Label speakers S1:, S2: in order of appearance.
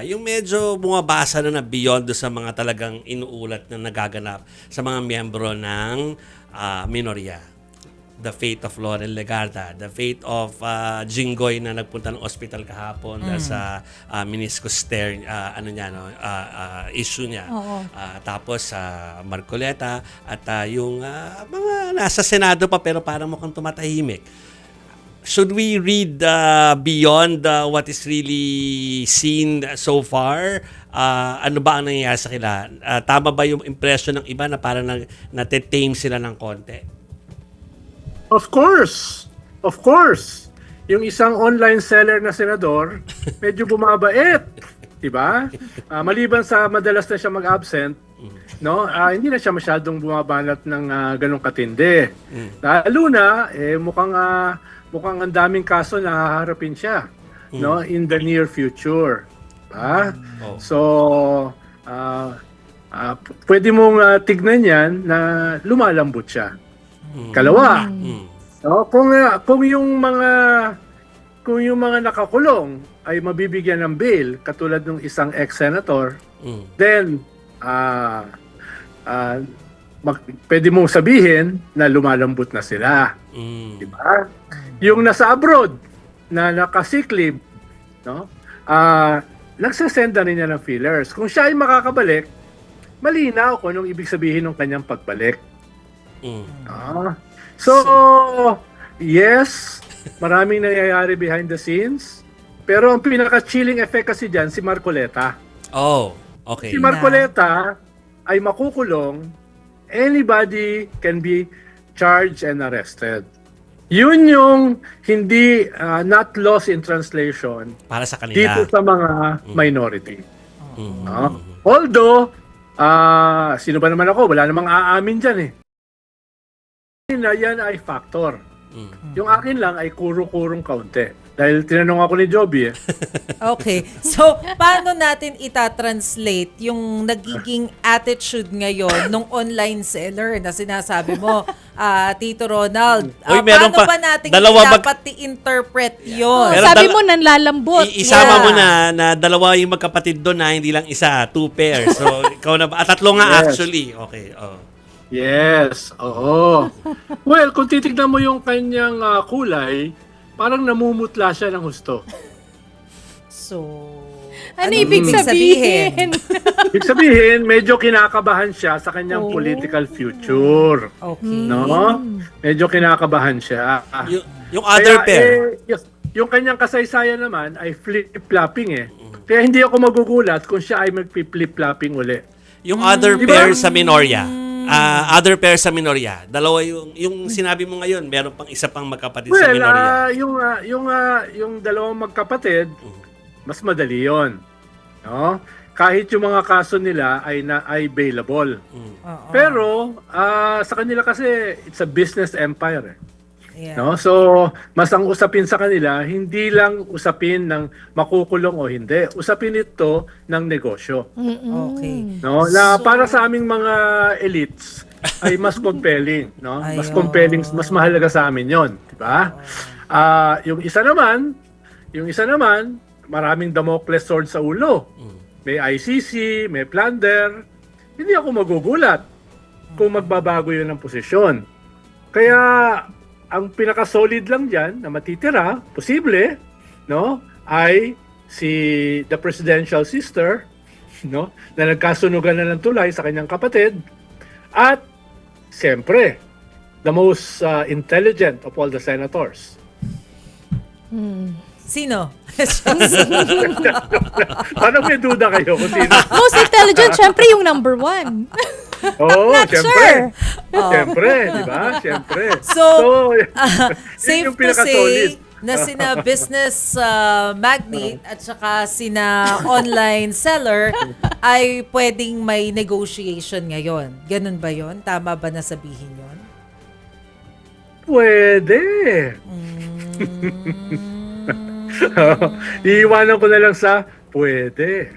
S1: yung medyo bumabasa na beyond do sa mga talagang inuulat na nagaganap sa mga miyembro ng minorya. The fate of Lauren Legarda, the fate of Jinggoy na nagpunta ng ospital kahapon dahil sa meniscus tear issue niya. Tapos Marcoleta at yung mga nasa Senado pa pero parang mukhang tumatahimik. Should we read beyond what is really seen so far? Ano ba ang nangyayari sa kanila? Tama ba yung impression ng iba na parang na-tame sila ng konti?
S2: Of course. Of course. Yung isang online seller na senador, medyo bumabait. Diba? Maliban sa madalas na siya mag-absent, no? Hindi na siya masyadong bumabanat ng ganong katindi. Lalo na, mukhang ang daming kaso na haharapin siya, no? In the near future. So, pwede mong tignan yan na lumalambot siya. Kalawa. No, kung yung mga nakakulong ay mabibigyan ng bail katulad ng isang ex-senator, then pwede mong sabihin na lumalambot na sila. Diba? Yung nasa abroad na nakasiklib, no? Nagsasend na rin niya ng feelers. Kung siya ay makakabalik, malinaw kung anong ibig sabihin ng kanyang pagbalik. So, yes, maraming nangyayari behind the scenes. Pero ang pinaka-chilling effect kasi dyan, si Marcoleta.
S1: Oh, okay.
S2: Si Marcoleta ay makukulong. Anybody can be charged and arrested. Yun yung hindi not lost in translation
S1: Para sa kanila.
S2: dito sa mga minority. Although, sino ba naman ako? Wala namang aamin dyan eh. Na yan ay factor. Yung akin lang ay kuro-kurong kaunti. Dahil tinanong ako ni Joby eh.
S3: Okay. So, paano natin itatranslate yung nagiging attitude ngayon ng online seller na sinasabi mo, Tito Ronald?
S1: Meron
S3: Paano
S1: pa,
S3: ba natin
S1: dalawa
S3: dapat i-interpret yun?
S1: Pero
S4: Sabi mo nanlalambot.
S1: Isama mo na dalawa yung magkapatid doon na hindi lang isa, 2 pairs. So, ikaw na ba? Tatlo nga actually. Okay.
S2: Yes, oo. Well, kung titignan mo yung kanyang kulay, parang namumutla siya ng husto.
S3: So,
S4: Ano ibig sabihin?
S2: Ibig sabihin, medyo kinakabahan siya sa kanyang political future.
S3: Okay.
S2: No? Medyo kinakabahan siya.
S1: Yung other pair.
S2: Yung kanyang kasaysayan naman ay flip-flopping eh. Kaya hindi ako magugulat kung siya ay mag-flip-flopping uli.
S1: Yung other pair sa minorya. Other pair sa minorya. Dalawa yung sinabi mo ngayon, meron pang isa pang magkapatid sa minorya.
S2: Yung dalawang magkapatid, mas madali 'yon. No? Kahit yung mga kaso nila ay bailable. Pero sa kanila kasi it's a business empire.
S3: Yeah.
S2: No? So, mas ang usapin sa kanila, hindi lang usapin ng makukulong o hindi. Usapin ito ng negosyo.
S3: Okay.
S2: No? Na para sa aming mga elites ay mas compelling, no? Mas compelling, mas mahalaga sa amin 'yon, di ba? Yung isa naman, maraming Damocles sword sa ulo. May ICC, may plunder. Hindi ako magugulat kung magbabago 'yun ng posisyon. Kaya ang pinaka-solid lang diyan na matitira, posible, no, ay the presidential sister, no, na nagkasunugan na ng tulay sa kanyang kapatid, at siyempre, the most intelligent of all the senators.
S3: Sino?
S2: Parang may duda kayo kung sino.
S4: Most intelligent, syempre yung number 1.
S2: Oo,
S4: Not sure.
S2: Siyempre, di ba? Siyempre.
S3: So,
S2: yun
S3: safe
S2: yung
S3: to
S2: pinaka-solid.
S3: say na sina business magnate at saka sina online seller ay pwedeng may negotiation ngayon. Ganun ba yon? Tama ba na sabihin yon?
S2: Pwede. Iiwanan ko na lang sa pwede.